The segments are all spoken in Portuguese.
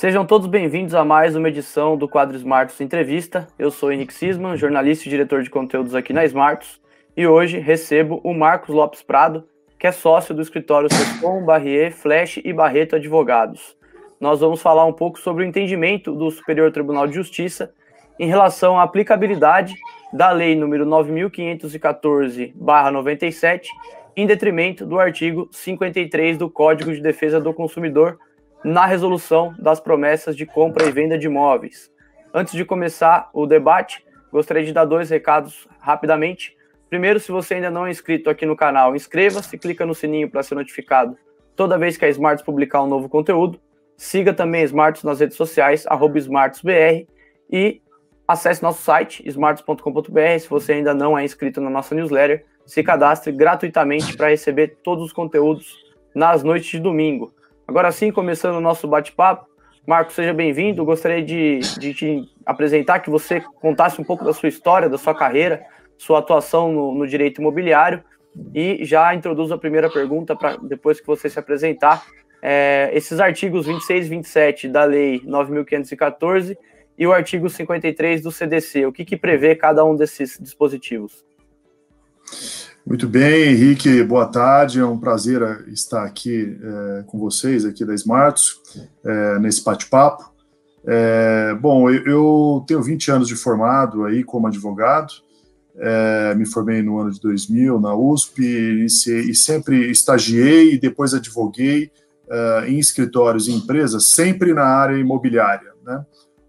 Sejam todos bem-vindos a mais uma edição do quadro Smartus Entrevista. Eu sou Henrique Sisman, jornalista e diretor de conteúdos aqui na Smartus, e hoje recebo o Marcos Lopes Prado, que é sócio do escritório Sescom, Barrier, Flash e Barreto Advogados. Nós vamos falar um pouco sobre o entendimento do Superior Tribunal de Justiça em relação à aplicabilidade da Lei número 9.514/97, em detrimento do artigo 53 do Código de Defesa do Consumidor, na resolução das promessas de compra e venda de imóveis. Antes de começar o debate, gostaria de dar dois recados rapidamente. Primeiro, se você ainda não é inscrito aqui no canal, inscreva-se, clica no sininho para ser notificado toda vez que a Smartus publicar um novo conteúdo. Siga também a Smartus nas redes sociais, @smartusbr, e acesse nosso site, smartus.com.br. Se você ainda não é inscrito na nossa newsletter, se cadastre gratuitamente para receber todos os conteúdos nas noites de domingo. Agora sim, começando o nosso bate-papo, Marcos, seja bem-vindo. Gostaria de te apresentar, que você contasse um pouco da sua história, da sua carreira, sua atuação no direito imobiliário, e já introduzo a primeira pergunta, para depois que você se apresentar. Esses artigos 26 e 27 da Lei 9.514 e o artigo 53 do CDC, o que prevê cada um desses dispositivos? Muito bem, Henrique, boa tarde, é um prazer estar aqui com vocês, aqui da Smartus, nesse bate-papo. Bom, eu tenho 20 anos de formado aí como advogado, me formei no ano de 2000 na USP e sempre estagiei e depois advoguei em escritórios e empresas, sempre na área imobiliária, né?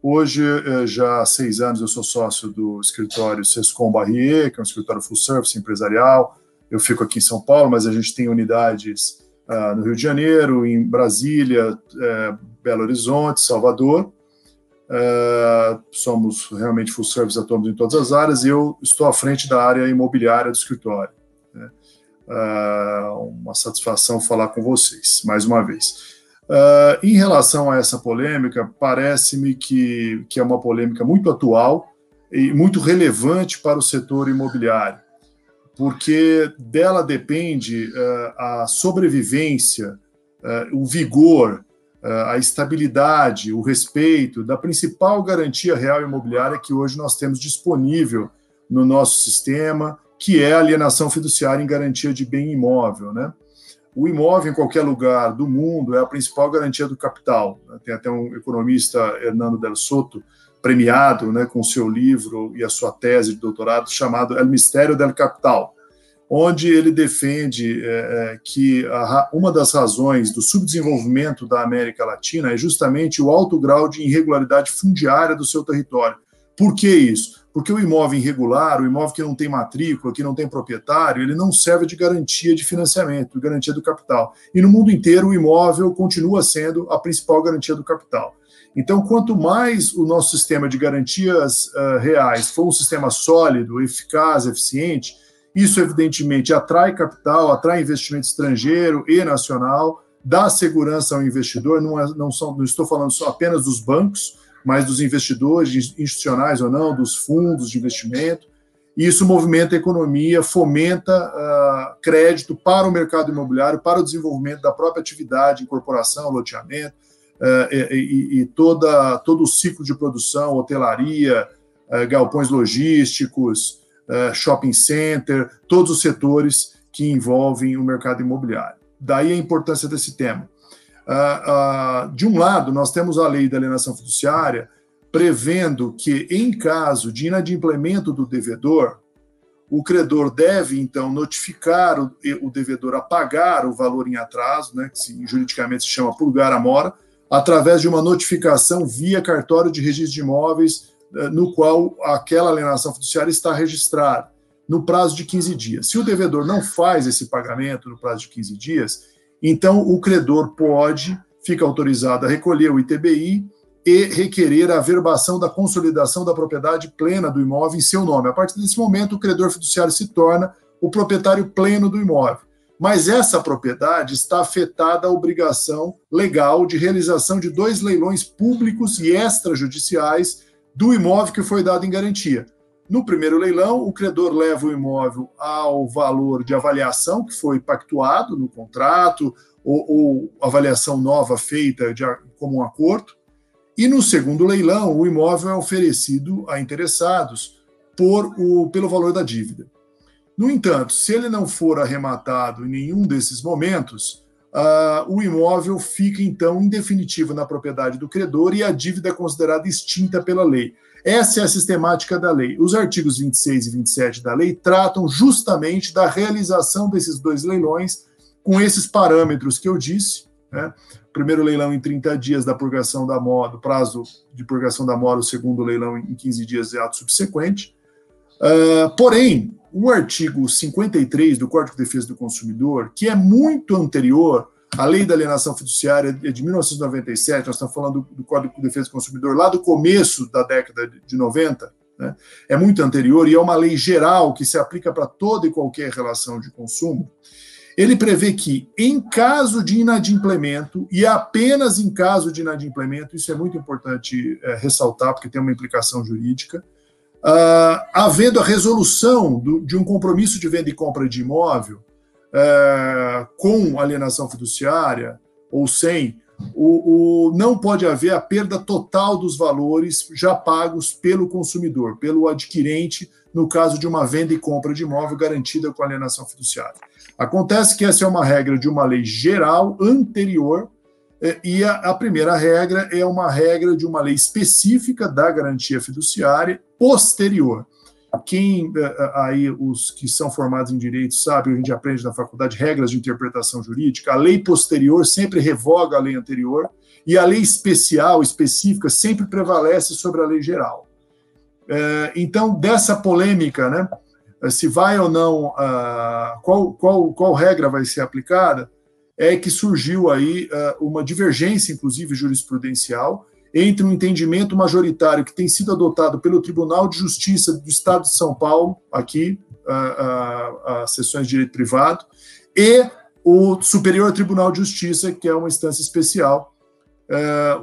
Hoje, já há 6 anos, eu sou sócio do escritório Sescom Barrier, que é um escritório full service empresarial. Eu fico aqui em São Paulo, mas a gente tem unidades no Rio de Janeiro, em Brasília, Belo Horizonte, Salvador. Somos realmente full service, atuamos em todas as áreas, e eu estou à frente da área imobiliária do escritório, né? Uma satisfação falar com vocês, mais uma vez. Em relação a essa polêmica, parece-me que é uma polêmica muito atual e muito relevante para o setor imobiliário, porque dela depende a sobrevivência, o vigor, a estabilidade, o respeito da principal garantia real imobiliária que hoje nós temos disponível no nosso sistema, que é a alienação fiduciária em garantia de bem imóvel, né? O imóvel, em qualquer lugar do mundo, é a principal garantia do capital. Tem até um economista, Hernando Del Soto, premiado, né, com seu livro e a sua tese de doutorado, chamado El Mistério del Capital, onde ele defende que uma das razões do subdesenvolvimento da América Latina é justamente o alto grau de irregularidade fundiária do seu território. Por que isso? Porque o imóvel irregular, o imóvel que não tem matrícula, que não tem proprietário, ele não serve de garantia de financiamento, de garantia do capital. E no mundo inteiro o imóvel continua sendo a principal garantia do capital. Então, quanto mais o nosso sistema de garantias reais for um sistema sólido, eficaz, eficiente, isso evidentemente atrai capital, atrai investimento estrangeiro e nacional, dá segurança ao investidor. Não estou falando só apenas dos bancos, mas dos investidores institucionais ou não, dos fundos de investimento. E isso movimenta a economia, fomenta crédito para o mercado imobiliário, para o desenvolvimento da própria atividade, incorporação, loteamento, e todo o ciclo de produção, hotelaria, galpões logísticos, shopping center, todos os setores que envolvem o mercado imobiliário. Daí a importância desse tema. De um lado, nós temos a lei da alienação fiduciária, prevendo que, em caso de inadimplemento do devedor, o credor deve, então, notificar o devedor a pagar o valor em atraso, né, que juridicamente se chama purgar a mora, através de uma notificação via cartório de registro de imóveis, no qual aquela alienação fiduciária está registrada, no prazo de 15 dias. Se o devedor não faz esse pagamento no prazo de 15 dias, então o credor fica autorizado a recolher o ITBI e requerer a averbação da consolidação da propriedade plena do imóvel em seu nome. A partir desse momento, o credor fiduciário se torna o proprietário pleno do imóvel. Mas essa propriedade está afetada à obrigação legal de realização de 2 leilões públicos e extrajudiciais do imóvel que foi dado em garantia. No primeiro leilão, o credor leva o imóvel ao valor de avaliação que foi pactuado no contrato, ou avaliação nova feita como um acordo. E no segundo leilão, o imóvel é oferecido a interessados pelo valor da dívida. No entanto, se ele não for arrematado em nenhum desses momentos, o imóvel fica, então, em definitivo na propriedade do credor e a dívida é considerada extinta pela lei. Essa é a sistemática da lei. Os artigos 26 e 27 da lei tratam justamente da realização desses dois leilões com esses parâmetros que eu disse, né? Primeiro leilão em 30 dias da purgação da mora, do prazo de purgação da mora, o segundo leilão em 15 dias de ato subsequente. Porém, o artigo 53 do Código de Defesa do Consumidor, que é muito anterior à Lei da Alienação Fiduciária de 1997, nós estamos falando do Código de Defesa do Consumidor lá do começo da década de 90, né? É muito anterior e é uma lei geral que se aplica para toda e qualquer relação de consumo. Ele prevê que, em caso de inadimplemento, e apenas em caso de inadimplemento, isso é muito importante ressaltar, porque tem uma implicação jurídica, havendo a resolução de um compromisso de venda e compra de imóvel com alienação fiduciária ou sem, não pode haver a perda total dos valores já pagos pelo consumidor, pelo adquirente, no caso de uma venda e compra de imóvel garantida com alienação fiduciária. Acontece que essa é uma regra de uma lei geral anterior, e a primeira regra é uma regra de uma lei específica da garantia fiduciária posterior. Aí os que são formados em direito sabem, a gente aprende na faculdade regras de interpretação jurídica, a lei posterior sempre revoga a lei anterior e a lei específica, sempre prevalece sobre a lei geral. Então, dessa polêmica, né, se vai ou não, qual regra vai ser aplicada, é que surgiu aí uma divergência, inclusive jurisprudencial, entre um entendimento majoritário que tem sido adotado pelo Tribunal de Justiça do Estado de São Paulo, aqui, as sessões de direito privado, e o Superior Tribunal de Justiça, que é uma instância especial.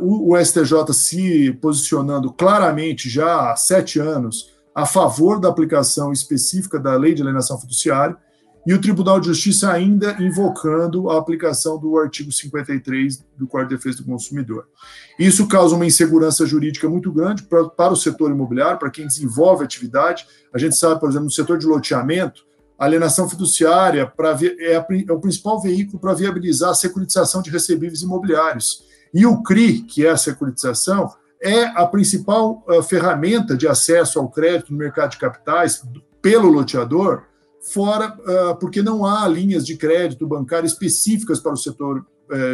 O STJ se posicionando claramente já há 7 anos a favor da aplicação específica da Lei de Alienação Fiduciária, e o Tribunal de Justiça ainda invocando a aplicação do artigo 53 do Código de Defesa do Consumidor. Isso causa uma insegurança jurídica muito grande para o setor imobiliário, para quem desenvolve atividade. A gente sabe, por exemplo, no setor de loteamento, a alienação fiduciária é o principal veículo para viabilizar a securitização de recebíveis imobiliários. E o CRI, que é a securitização, é a principal ferramenta de acesso ao crédito no mercado de capitais pelo loteador, porque não há linhas de crédito bancário específicas para o setor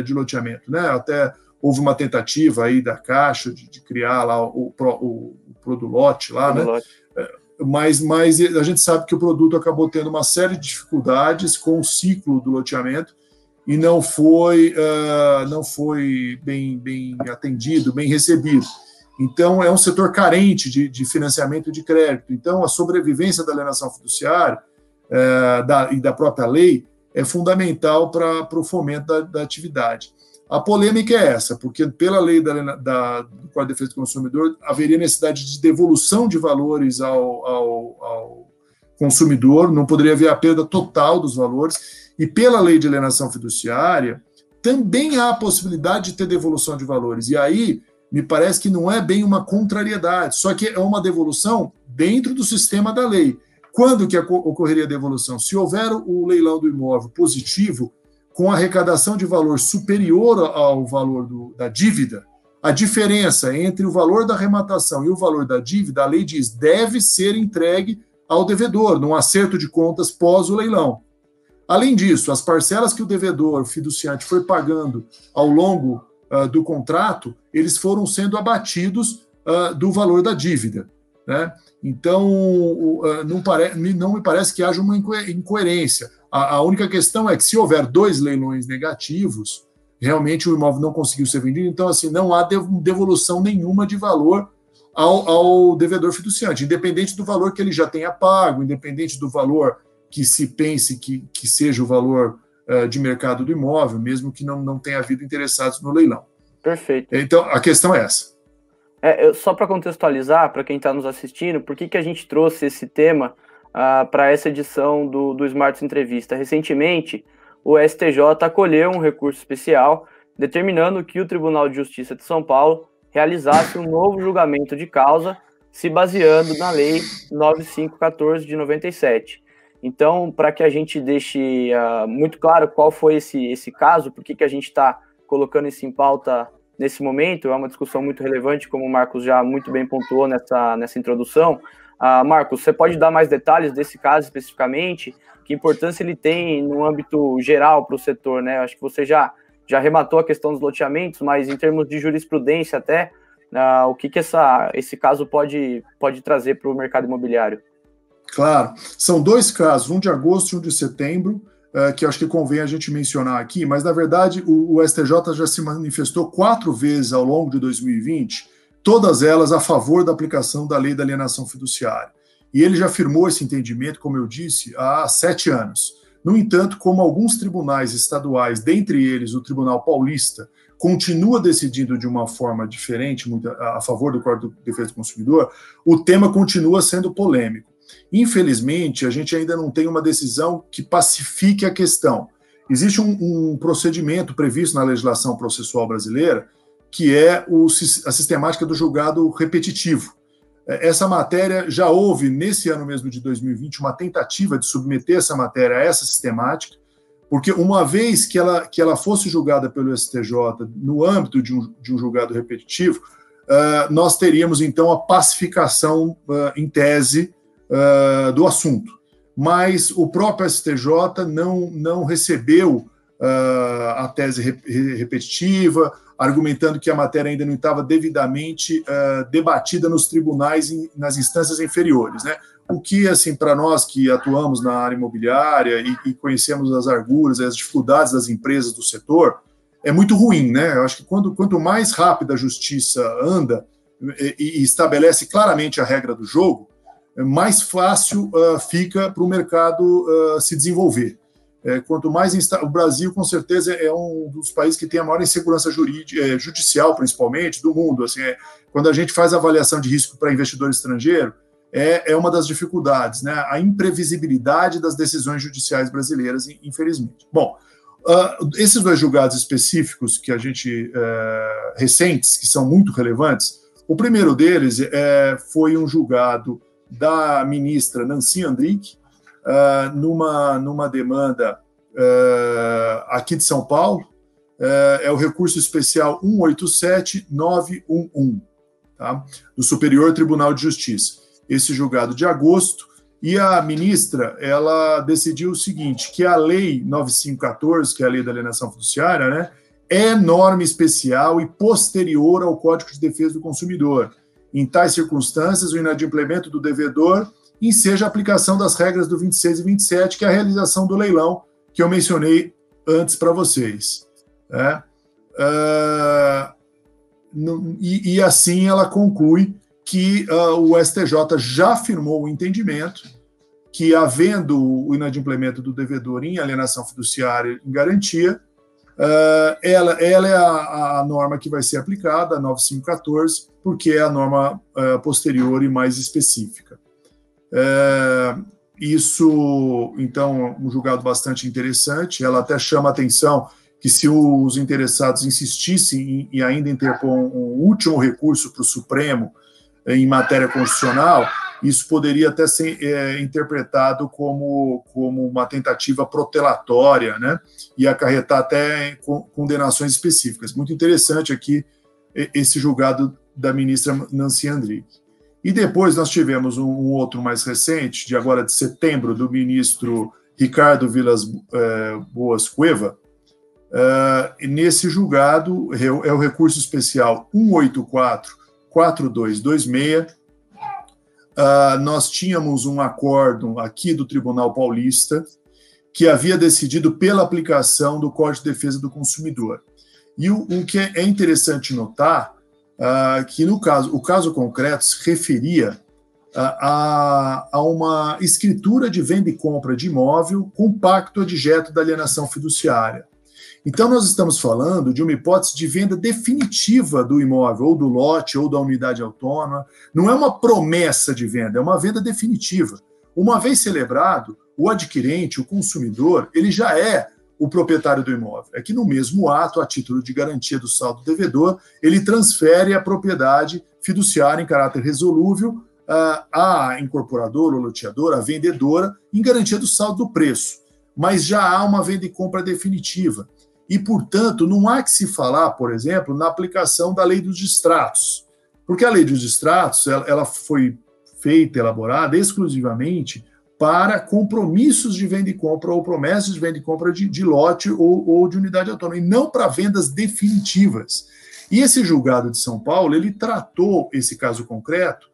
de loteamento, né? Até houve uma tentativa aí da Caixa de criar lá o Produlote lá, né? Mas a gente sabe que o produto acabou tendo uma série de dificuldades com o ciclo do loteamento e não foi bem atendido, bem recebido. Então, é um setor carente de financiamento de crédito. Então, a sobrevivência da alienação fiduciária e da própria lei é fundamental para o fomento da atividade. A polêmica é essa, porque pela lei do Código de Defesa do Consumidor haveria necessidade de devolução de valores ao consumidor, não poderia haver a perda total dos valores, e pela lei de alienação fiduciária também há a possibilidade de ter devolução de valores, e aí me parece que não é bem uma contrariedade, só que é uma devolução dentro do sistema da lei. Quando que ocorreria a devolução? Se houver o leilão do imóvel positivo, com arrecadação de valor superior ao valor da dívida, a diferença entre o valor da arrematação e o valor da dívida, a lei diz, deve ser entregue ao devedor, num acerto de contas pós o leilão. Além disso, as parcelas que o devedor, o fiduciante, foi pagando ao longo do contrato, eles foram sendo abatidos do valor da dívida, né? Então, não me parece que haja uma incoerência. A única questão é que se houver 2 leilões negativos, realmente o imóvel não conseguiu ser vendido, então assim, não há devolução nenhuma de valor ao devedor fiduciante, independente do valor que ele já tenha pago, independente do valor que se pense que seja o valor de mercado do imóvel, mesmo que não tenha havido interessados no leilão. Perfeito. Então, a questão é essa. Só para contextualizar, para quem está nos assistindo, por que a gente trouxe esse tema para essa edição do Smarts Entrevista? Recentemente, o STJ acolheu um recurso especial determinando que o Tribunal de Justiça de São Paulo realizasse um novo julgamento de causa se baseando na Lei 9514 de 97. Então, para que a gente deixe muito claro qual foi esse caso, por que a gente está colocando isso em pauta nesse momento, é uma discussão muito relevante, como o Marcos já muito bem pontuou nessa introdução. Marcos, você pode dar mais detalhes desse caso especificamente? Que importância ele tem no âmbito geral para o setor, né? Acho que você já arrematou a questão dos loteamentos, mas em termos de jurisprudência até, o que esse caso pode trazer para o mercado imobiliário? Claro, são dois casos, um de agosto e um de setembro, que eu acho que convém a gente mencionar aqui, mas na verdade o STJ já se manifestou 4 vezes ao longo de 2020, todas elas a favor da aplicação da lei da alienação fiduciária. E ele já firmou esse entendimento, como eu disse, há 7 anos. No entanto, como alguns tribunais estaduais, dentre eles o Tribunal Paulista, continua decidindo de uma forma diferente, muito a favor do Código de Defesa do Consumidor, o tema continua sendo polêmico. Infelizmente, a gente ainda não tem uma decisão que pacifique a questão. Existe um procedimento previsto na legislação processual brasileira, que é a sistemática do julgado repetitivo. Essa matéria, já houve, nesse ano mesmo de 2020, uma tentativa de submeter essa matéria a essa sistemática, porque uma vez que ela fosse julgada pelo STJ no âmbito de um julgado repetitivo, nós teríamos, então, a pacificação em tese do assunto. Mas o próprio STJ não recebeu a tese repetitiva, argumentando que a matéria ainda não estava devidamente debatida nos tribunais, nas instâncias inferiores, né? O que, assim, para nós que atuamos na área imobiliária e conhecemos as arguras, as dificuldades das empresas do setor, é muito ruim, né? Eu acho que quanto mais rápido a justiça anda e estabelece claramente a regra do jogo, mais fácil fica para o mercado se desenvolver. Quanto mais o Brasil, com certeza, é um dos países que tem a maior insegurança judicial, principalmente, do mundo. Assim, quando a gente faz avaliação de risco para investidor estrangeiro, é uma das dificuldades, né? A imprevisibilidade das decisões judiciais brasileiras, infelizmente. Bom, esses dois julgados específicos que a gente recentes, que são muito relevantes, o primeiro deles foi um julgado da ministra Nancy Andrighi, numa demanda aqui de São Paulo, é o recurso especial 187911, tá? Do Superior Tribunal de Justiça. Esse julgado de agosto, e a ministra, ela decidiu o seguinte, que a lei 9514, que é a lei da alienação fiduciária, né, é norma especial e posterior ao Código de Defesa do Consumidor. Em tais circunstâncias, o inadimplemento do devedor enseja a aplicação das regras do 26 e 27, que é a realização do leilão, que eu mencionei antes para vocês. E assim ela conclui que o STJ já firmou o entendimento que, havendo o inadimplemento do devedor em alienação fiduciária em garantia, ela é a norma que vai ser aplicada, a 9514, porque é a norma posterior e mais específica. Isso, então, um julgado bastante interessante. Ela até chama a atenção que, se os interessados insistissem em ainda interpor um último recurso para o Supremo em matéria constitucional, isso poderia até ser interpretado como uma tentativa protelatória, né? E acarretar até condenações específicas. Muito interessante aqui esse julgado da ministra Nancy Andrighi. E depois nós tivemos um outro mais recente, de agora de setembro, do ministro Ricardo Vilas Boas Cueva. Nesse julgado, é o recurso especial 184-4226, nós tínhamos um acórdão aqui do Tribunal Paulista que havia decidido pela aplicação do Código de Defesa do Consumidor. E o que é interessante notar, que no caso, o caso concreto se referia a uma escritura de venda e compra de imóvel com pacto adjeto da alienação fiduciária. Então, nós estamos falando de uma hipótese de venda definitiva do imóvel, ou do lote, ou da unidade autônoma. Não é uma promessa de venda, é uma venda definitiva. Uma vez celebrado, o adquirente, o consumidor, ele já é o proprietário do imóvel? É que no mesmo ato, a título de garantia do saldo devedor, ele transfere a propriedade fiduciária em caráter resolúvel à incorporadora, ou loteadora, à vendedora, em garantia do saldo do preço. Mas já há uma venda e compra definitiva. E, portanto, não há que se falar, por exemplo, na aplicação da lei dos distratos. Porque a lei dos distratos ela foi feita, elaborada exclusivamente para compromissos de venda e compra ou promessas de venda e compra de lote ou de unidade autônoma, e não para vendas definitivas. E esse julgado de São Paulo, ele tratou esse caso concreto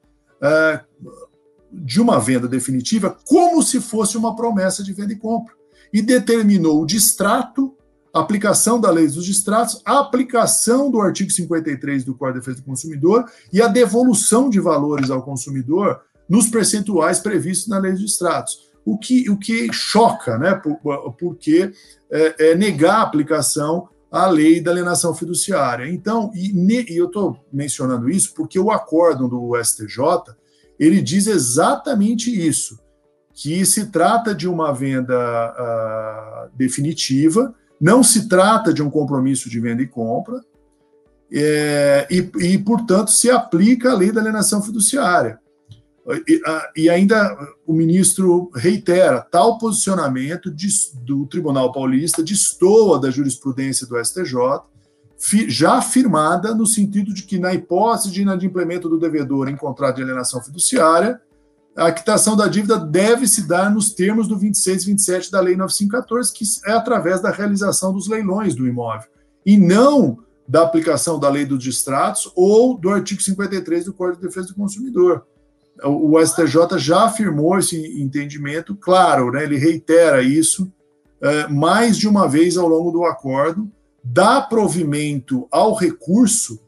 de uma venda definitiva como se fosse uma promessa de venda e compra. E determinou o distrato, a aplicação da lei dos distratos, a aplicação do artigo 53 do Código de Defesa do Consumidor e a devolução de valores ao consumidor nos percentuais previstos na lei dos distratos. O que choca, né? Porque é negar a aplicação à lei da alienação fiduciária. Então, e eu estou mencionando isso porque o acórdão do STJ, ele diz exatamente isso, que se trata de uma venda definitiva, não se trata de um compromisso de venda e compra, portanto, se aplica a lei da alienação fiduciária. E ainda o ministro reitera, tal posicionamento do Tribunal Paulista destoa da jurisprudência do STJ, já afirmada no sentido de que, na hipótese de inadimplemento do devedor em contrato de alienação fiduciária, a quitação da dívida deve se dar nos termos do 26 e 27 da Lei 9514, que é através da realização dos leilões do imóvel, e não da aplicação da Lei dos Distratos ou do artigo 53 do Código de Defesa do Consumidor. O STJ já afirmou esse entendimento, claro, né, ele reitera isso mais de uma vez ao longo do acordo, dá provimento ao recurso,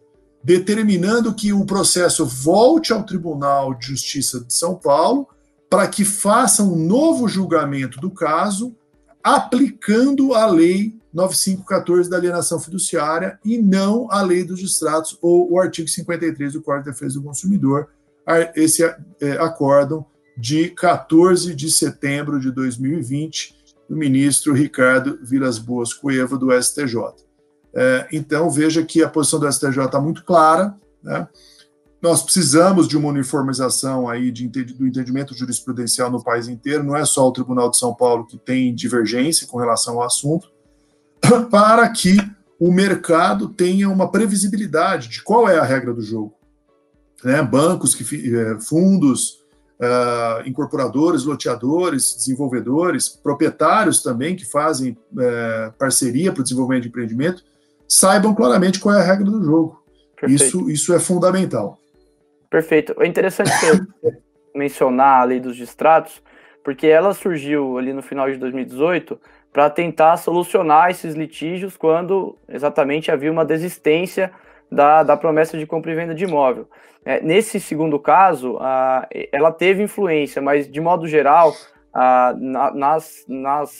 determinando que o processo volte ao Tribunal de Justiça de São Paulo para que faça um novo julgamento do caso, aplicando a Lei 9514 da alienação fiduciária e não a Lei dos Distratos ou o artigo 53 do Código de Defesa do Consumidor, esse acórdão de 14 de setembro de 2020, do ministro Ricardo Vilas Boas Cueva, do STJ. Então, veja que a posição do STJ está muito clara, né? Nós precisamos de uma uniformização aí do entendimento jurisprudencial no país inteiro, não é só o Tribunal de São Paulo que tem divergência com relação ao assunto, para que o mercado tenha uma previsibilidade de qual é a regra do jogo. Né? Bancos, fundos, incorporadores, loteadores, desenvolvedores, proprietários também que fazem parceria para o desenvolvimento de empreendimento, saibam claramente qual é a regra do jogo. Isso é fundamental. Perfeito. É interessante você mencionar a lei dos distratos, porque ela surgiu ali no final de 2018 para tentar solucionar esses litígios quando exatamente havia uma desistência da promessa de compra e venda de imóvel. Nesse segundo caso, ela teve influência, mas de modo geral,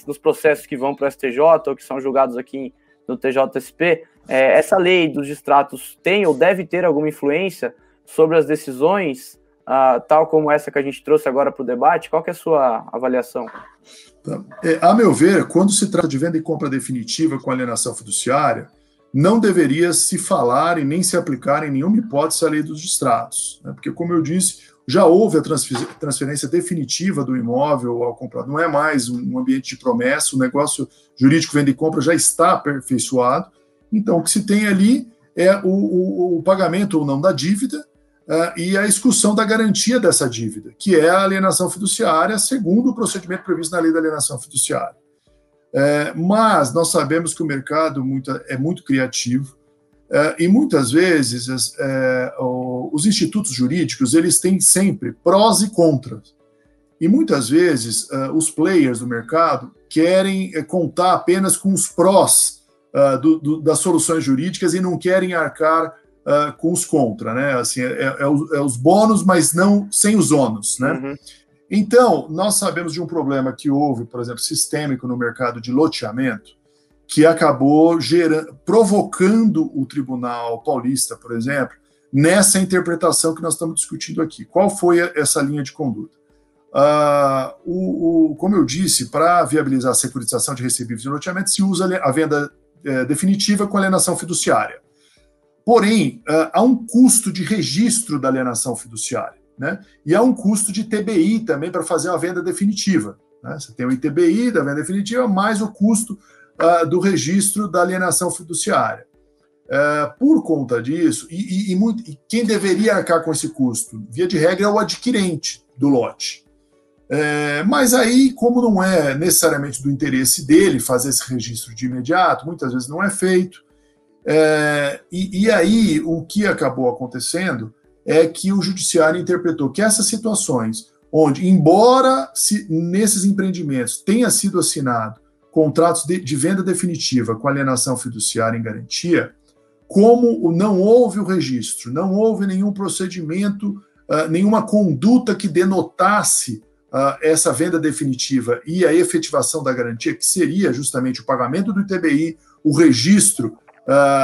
nos processos que vão para o STJ ou que são julgados aqui no TJSP, essa lei dos distratos tem ou deve ter alguma influência sobre as decisões, tal como essa que a gente trouxe agora para o debate? Qual que é a sua avaliação? A meu ver, quando se trata de venda e compra definitiva com alienação fiduciária, não deveria se falar e nem se aplicar em nenhuma hipótese a lei dos distratos, né? Porque, como eu disse, já houve a transferência definitiva do imóvel ao comprador, não é mais um ambiente de promessa, o negócio jurídico venda e compra já está aperfeiçoado, então o que se tem ali é o pagamento ou não da dívida e a execução da garantia dessa dívida, que é a alienação fiduciária, segundo o procedimento previsto na lei da alienação fiduciária. Mas nós sabemos que o mercado é muito criativo e muitas vezes os institutos jurídicos eles têm sempre prós e contras. E muitas vezes os players do mercado querem contar apenas com os prós das soluções jurídicas e não querem arcar com os contra, né? Assim, os bônus, mas não sem os ônus, né? Uhum. Então, nós sabemos de um problema que houve, por exemplo, sistêmico no mercado de loteamento, que acabou provocando o Tribunal Paulista, por exemplo, nessa interpretação que nós estamos discutindo aqui. Qual foi essa linha de conduta? Como eu disse, para viabilizar a securitização de recebíveis de loteamento, se usa a venda definitiva com alienação fiduciária. Porém, há um custo de registro da alienação fiduciária, né? E há um custo de TBI também para fazer uma venda definitiva, né? Você tem o ITBI da venda definitiva, mais o custo do registro da alienação fiduciária. Por conta disso, e quem deveria arcar com esse custo, via de regra, é o adquirente do lote. Mas aí, como não é necessariamente do interesse dele fazer esse registro de imediato, muitas vezes não é feito. E aí, o que acabou acontecendo é que o judiciário interpretou que essas situações, onde, embora nesses empreendimentos tenha sido assinado contratos de venda definitiva com alienação fiduciária em garantia, como não houve o registro, não houve nenhum procedimento, nenhuma conduta que denotasse essa venda definitiva e a efetivação da garantia, que seria justamente o pagamento do ITBI, o registro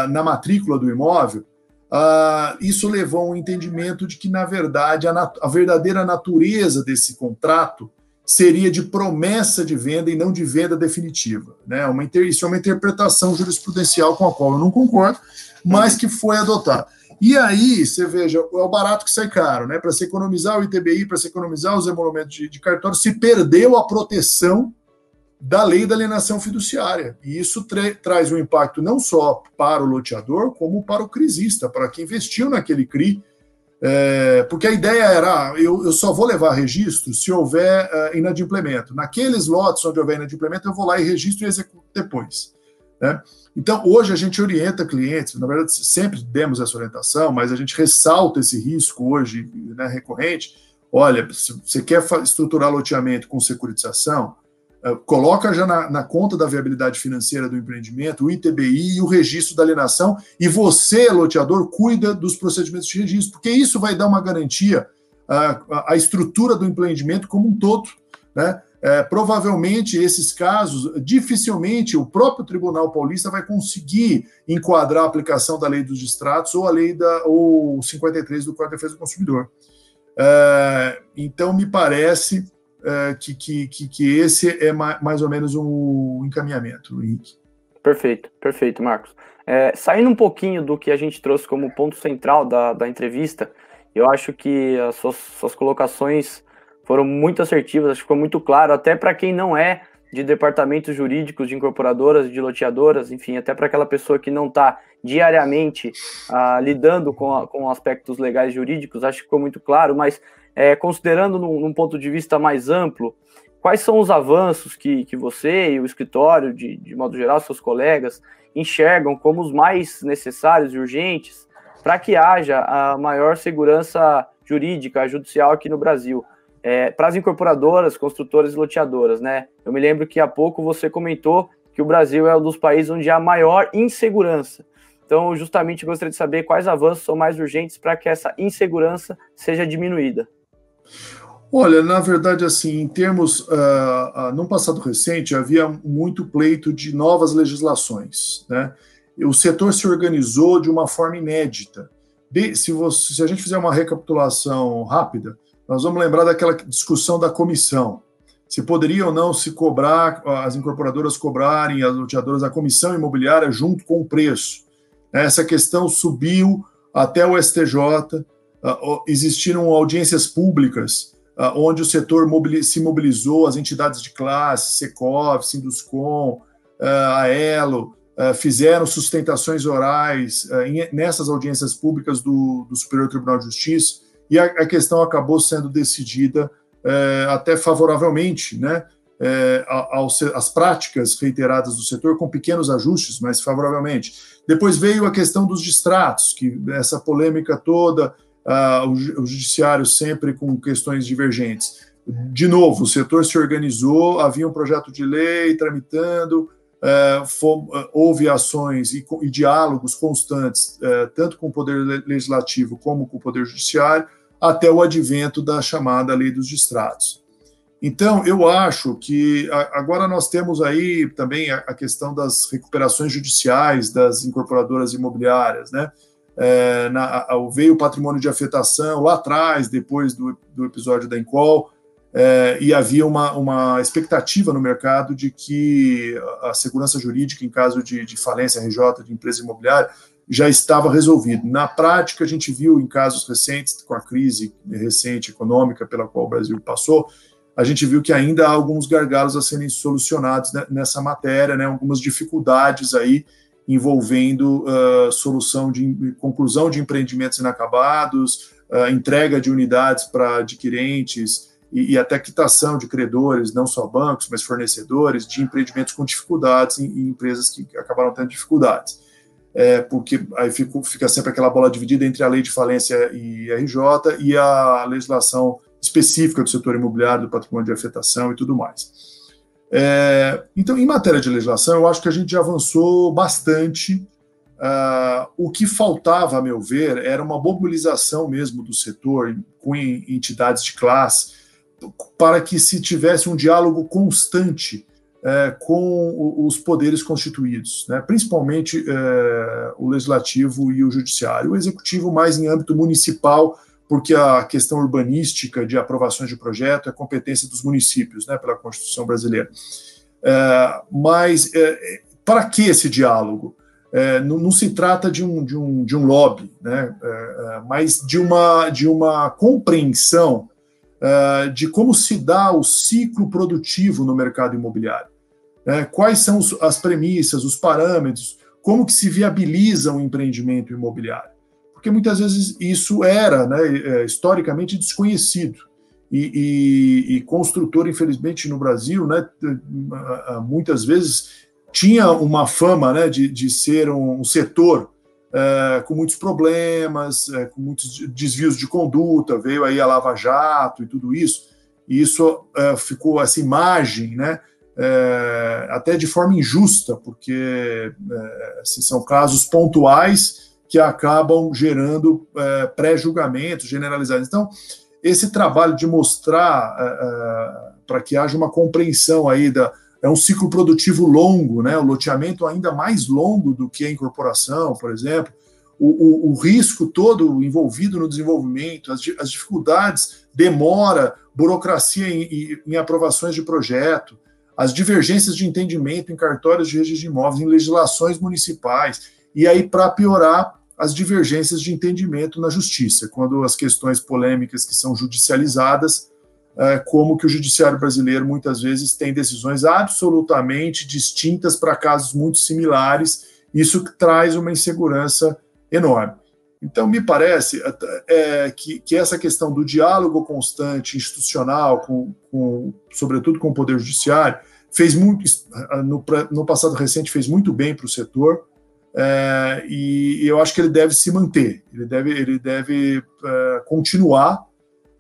na matrícula do imóvel, isso levou a um entendimento de que, na verdade, a verdadeira natureza desse contrato seria de promessa de venda e não de venda definitiva, né? Isso é uma interpretação jurisprudencial com a qual eu não concordo, mas que foi adotada. E aí, você veja, é o barato que sai caro, né? Para se economizar o ITBI, para se economizar os emolumentos de cartório, se perdeu a proteção da lei da alienação fiduciária. E isso traz um impacto não só para o loteador, como para o crisista, para quem investiu naquele CRI, porque a ideia era, eu só vou levar registro se houver inadimplemento. Naqueles lotes onde houver inadimplemento, eu vou lá e registro e executo depois, né? Então, hoje a gente orienta clientes, na verdade sempre demos essa orientação, mas a gente ressalta esse risco hoje, né, recorrente. Olha, se você quer estruturar loteamento com securitização, coloca já na conta da viabilidade financeira do empreendimento o ITBI e o registro da alienação, e você, loteador, cuida dos procedimentos de registro, porque isso vai dar uma garantia à estrutura do empreendimento como um todo, né? Provavelmente esses casos, dificilmente o próprio Tribunal Paulista vai conseguir enquadrar a aplicação da lei dos distratos ou a lei ou 53 do Código de Defesa do Consumidor. Então, me parece que esse é mais ou menos um encaminhamento, Henrique. Perfeito, Marcos. Saindo um pouquinho do que a gente trouxe como ponto central da entrevista, eu acho que as suas colocações foram muito assertivas, acho que ficou muito claro, até para quem não é de departamentos jurídicos, de incorporadoras, de loteadoras, enfim, até para aquela pessoa que não está diariamente lidando com aspectos legais jurídicos, acho que ficou muito claro, mas considerando num ponto de vista mais amplo, quais são os avanços que você e o escritório, de modo geral, seus colegas, enxergam como os mais necessários e urgentes para que haja a maior segurança jurídica, judicial aqui no Brasil? Para as incorporadoras, construtoras e loteadoras, né? Eu me lembro que há pouco você comentou que o Brasil é um dos países onde há maior insegurança. Então, justamente, gostaria de saber quais avanços são mais urgentes para que essa insegurança seja diminuída. Olha, na verdade, assim, em termos, no passado recente, havia muito pleito de novas legislações, né? O setor se organizou de uma forma inédita. Se a gente fizer uma recapitulação rápida, nós vamos lembrar daquela discussão da comissão. Se poderia ou não se cobrar, as incorporadoras cobrarem, as loteadoras, a comissão imobiliária junto com o preço. Essa questão subiu até o STJ, existiram audiências públicas, onde o setor se mobilizou, as entidades de classe, Secov, Sinduscom, a Elo, fizeram sustentações orais nessas audiências públicas do Superior Tribunal de Justiça, e a questão acabou sendo decidida até favoravelmente, né, às práticas reiteradas do setor, com pequenos ajustes, mas favoravelmente. Depois veio a questão dos distratos, que essa polêmica toda, o judiciário sempre com questões divergentes. De novo, o setor se organizou, havia um projeto de lei tramitando, houve ações e diálogos constantes, tanto com o Poder Legislativo como com o Poder Judiciário, até o advento da chamada Lei dos Distratos. Então, eu acho que agora nós temos aí também a questão das recuperações judiciais das incorporadoras imobiliárias, né? Veio o patrimônio de afetação lá atrás, depois do episódio da Encol, e havia uma expectativa no mercado de que a segurança jurídica em caso de falência RJ de empresa imobiliária já estava resolvido. Na prática, a gente viu em casos recentes, com a crise recente econômica pela qual o Brasil passou, a gente viu que ainda há alguns gargalos a serem solucionados nessa matéria, né, algumas dificuldades aí envolvendo conclusão de empreendimentos inacabados, entrega de unidades para adquirentes e até quitação de credores, não só bancos, mas fornecedores, de empreendimentos com dificuldades em empresas que acabaram tendo dificuldades. Porque aí fica sempre aquela bola dividida entre a lei de falência e RJ e a legislação específica do setor imobiliário, do patrimônio de afetação e tudo mais. Então, em matéria de legislação, eu acho que a gente já avançou bastante. O que faltava, a meu ver, era uma mobilização mesmo do setor com entidades de classe para que se tivesse um diálogo constante com os poderes constituídos, né? Principalmente o legislativo e o judiciário. O executivo mais em âmbito municipal, porque a questão urbanística de aprovações de projeto é competência dos municípios, né, pela Constituição brasileira. Mas para que esse diálogo? Não se trata de um lobby, né, mas de uma compreensão de como se dá o ciclo produtivo no mercado imobiliário. Quais são as premissas, os parâmetros, como que se viabiliza um empreendimento imobiliário. Porque muitas vezes isso era, né, historicamente desconhecido. E construtor, infelizmente, no Brasil, né, muitas vezes tinha uma fama, né, de ser um setor com muitos problemas, com muitos desvios de conduta, veio aí a Lava Jato e tudo isso, e isso ficou essa imagem, né, até de forma injusta, porque são casos pontuais que acabam gerando pré-julgamentos generalizados. Então, esse trabalho de mostrar para que haja uma compreensão aí é um ciclo produtivo longo, né? O loteamento ainda mais longo do que a incorporação, por exemplo, o risco todo envolvido no desenvolvimento, as dificuldades, demora, burocracia em aprovações de projeto, as divergências de entendimento em cartórios de registro de imóveis, em legislações municipais, e aí, para piorar, as divergências de entendimento na justiça, quando as questões polêmicas que são judicializadas, como que o judiciário brasileiro muitas vezes tem decisões absolutamente distintas para casos muito similares, isso traz uma insegurança enorme. Então, me parece que essa questão do diálogo constante, institucional, sobretudo com o Poder Judiciário, fez muito, no passado recente, fez muito bem para o setor, e eu acho que ele deve se manter, ele deve continuar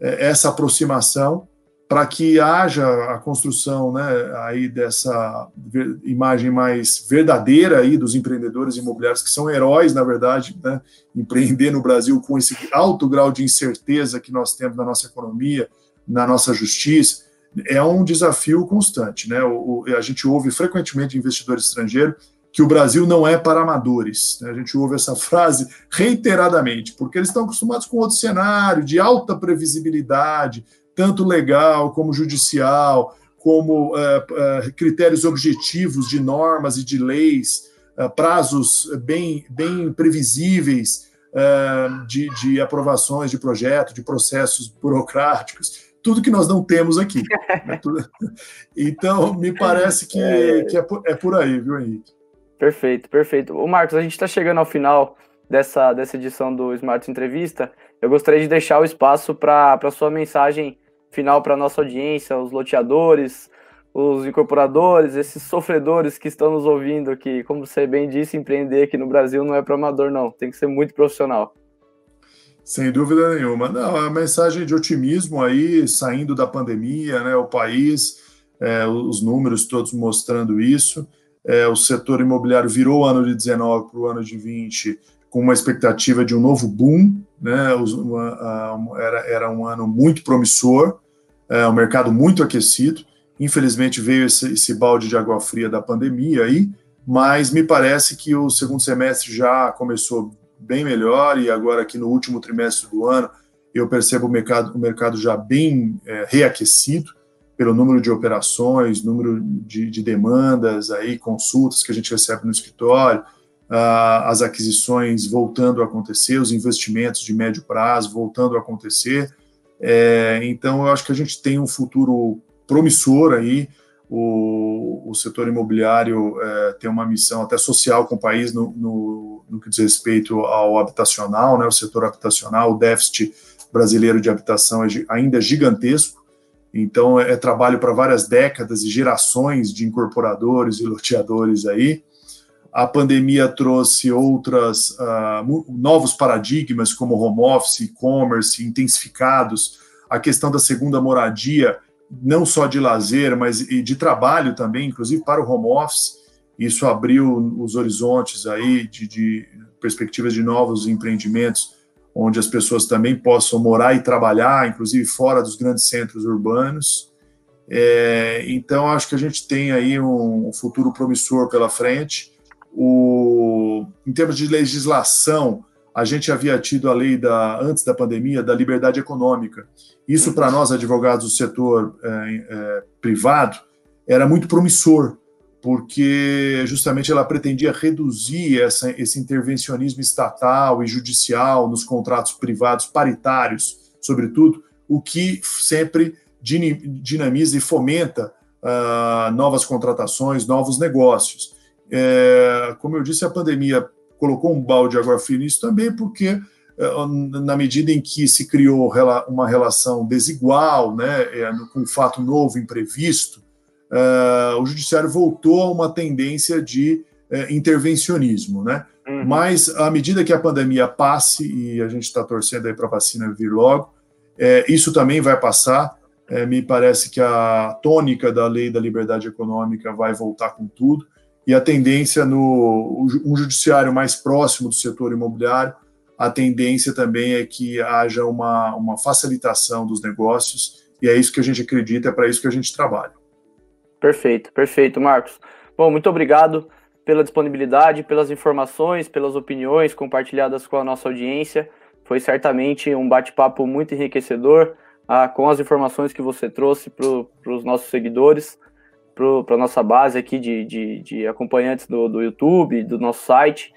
essa aproximação para que haja a construção, né, aí dessa imagem mais verdadeira aí dos empreendedores imobiliários, que são heróis, na verdade, né, empreender no Brasil com esse alto grau de incerteza que nós temos na nossa economia, na nossa justiça, é um desafio constante, né? A gente ouve frequentemente investidores estrangeiros que o Brasil não é para amadores, né? A gente ouve essa frase reiteradamente, porque eles estão acostumados com outro cenário de alta previsibilidade, tanto legal como judicial, como critérios objetivos de normas e de leis, prazos bem previsíveis de aprovações de projeto, de processos burocráticos, tudo que nós não temos aqui. Então, me parece que é por aí, viu, Henrique? Perfeito, perfeito. Ô Marcos, a gente está chegando ao final dessa edição do Smart Entrevista. Eu gostaria de deixar o espaço para a sua mensagem final para a nossa audiência, os loteadores, os incorporadores, esses sofredores que estão nos ouvindo, que, como você bem disse, empreender aqui no Brasil não é para amador, não. Tem que ser muito profissional. Sem dúvida nenhuma. Não, a mensagem de otimismo aí, saindo da pandemia, né, o país, os números todos mostrando isso. O setor imobiliário virou o ano de 19 para o ano de 20 com uma expectativa de um novo boom, né? Era um ano muito promissor, um mercado muito aquecido. Infelizmente veio esse balde de água fria da pandemia aí, mas me parece que o segundo semestre já começou bem melhor, e agora aqui no último trimestre do ano eu percebo o mercado já bem reaquecido pelo número de operações, número de demandas, aí, consultas que a gente recebe no escritório, as aquisições voltando a acontecer, os investimentos de médio prazo voltando a acontecer. Então, eu acho que a gente tem um futuro promissor aí. O setor imobiliário tem uma missão até social com o país no que diz respeito ao habitacional, né, o setor habitacional. O déficit brasileiro de habitação é ainda gigantesco, então é trabalho para várias décadas e gerações de incorporadores e loteadores aí. A pandemia trouxe novos paradigmas, como home office, e-commerce, intensificados, a questão da segunda moradia, não só de lazer, mas de trabalho também, inclusive para o home office. Isso abriu os horizontes aí de perspectivas de novos empreendimentos, onde as pessoas também possam morar e trabalhar, inclusive fora dos grandes centros urbanos. Então, acho que a gente tem aí um futuro promissor pela frente. Em termos de legislação, a gente havia tido a lei antes da pandemia, da liberdade econômica. Isso, para nós, advogados do setor privado, era muito promissor, porque justamente ela pretendia reduzir esse intervencionismo estatal e judicial nos contratos privados paritários, sobretudo, o que sempre dinamiza e fomenta novas contratações, novos negócios. Como eu disse, a pandemia colocou um balde de água fria nisso também, porque na medida em que se criou uma relação desigual, né, com um fato novo, imprevisto, o judiciário voltou a uma tendência de intervencionismo, né? Mas à medida que a pandemia passe, e a gente está torcendo aí para a vacina vir logo, isso também vai passar. Me parece que a tônica da lei da liberdade econômica vai voltar com tudo, e a tendência um judiciário mais próximo do setor imobiliário, a tendência também é que haja uma facilitação dos negócios, e é isso que a gente acredita, é para isso que a gente trabalha. Perfeito, Marcos. Bom, muito obrigado pela disponibilidade, pelas informações, pelas opiniões compartilhadas com a nossa audiência. Foi certamente um bate-papo muito enriquecedor, com as informações que você trouxe para os nossos seguidores, para a nossa base aqui de acompanhantes do YouTube, do nosso site.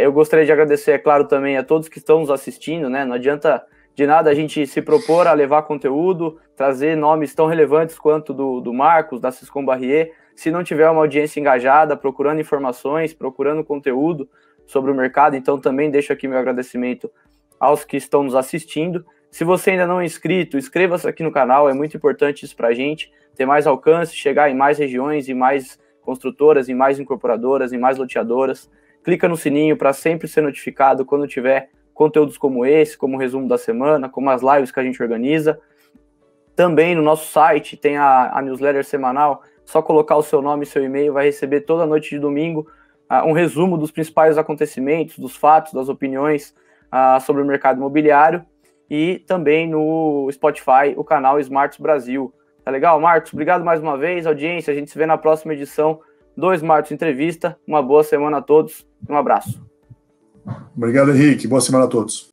Eu gostaria de agradecer, é claro, também a todos que estão nos assistindo, né? Não adianta de nada a gente se propor a levar conteúdo, trazer nomes tão relevantes quanto do Marcos, da Siscom Barrier, se não tiver uma audiência engajada, procurando informações, procurando conteúdo sobre o mercado. Então também deixo aqui meu agradecimento aos que estão nos assistindo. Se você ainda não é inscrito, inscreva-se aqui no canal, é muito importante isso para a gente, ter mais alcance, chegar em mais regiões, em mais construtoras, em mais incorporadoras, em mais loteadoras. Clica no sininho para sempre ser notificado quando tiver conteúdos como esse, como o resumo da semana, como as lives que a gente organiza. Também no nosso site tem a newsletter semanal, só colocar o seu nome e seu e-mail, vai receber toda noite de domingo um resumo dos principais acontecimentos, dos fatos, das opiniões sobre o mercado imobiliário. E também no Spotify, o canal Smarts Brasil. Tá legal, Marcos? Obrigado mais uma vez, audiência. A gente se vê na próxima edição do Smarts Entrevista. Uma boa semana a todos e um abraço. Obrigado, Henrique. Boa semana a todos.